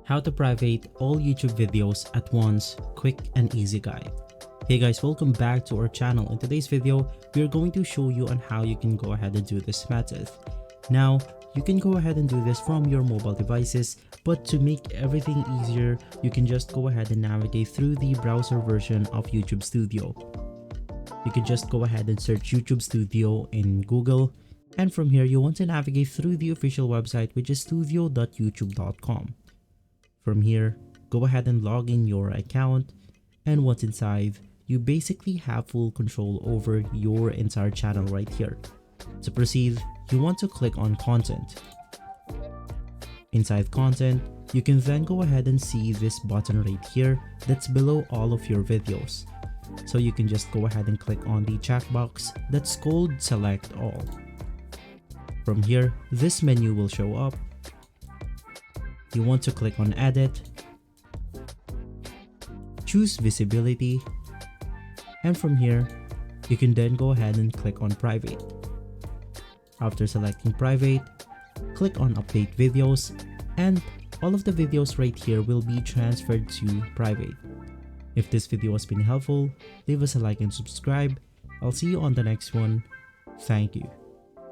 How to private all YouTube videos at once, quick and easy guide. Hey guys, welcome back to our channel. In today's video, we are going to show you on how you can go ahead and do this method. Now, you can go ahead and do this from your mobile devices, but to make everything easier, you can just go ahead and navigate through the browser version of YouTube Studio. You can just go ahead and search YouTube Studio in Google, and from here you want to navigate through the official website, which is studio.youtube.com. From here, go ahead and log in your account, and once inside, you basically have full control over your entire channel right here. To proceed, you want to click on Content. Inside Content, you can then go ahead and see this button right here that's below all of your videos. So you can just go ahead and click on the checkbox that's called Select All. From here, this menu will show up. You want to click on Edit, choose Visibility, and from here, you can then go ahead and click on Private. After selecting Private, click on Update Videos, and all of the videos right here will be transferred to Private. If this video has been helpful, leave us a like and subscribe. I'll see you on the next one. Thank you.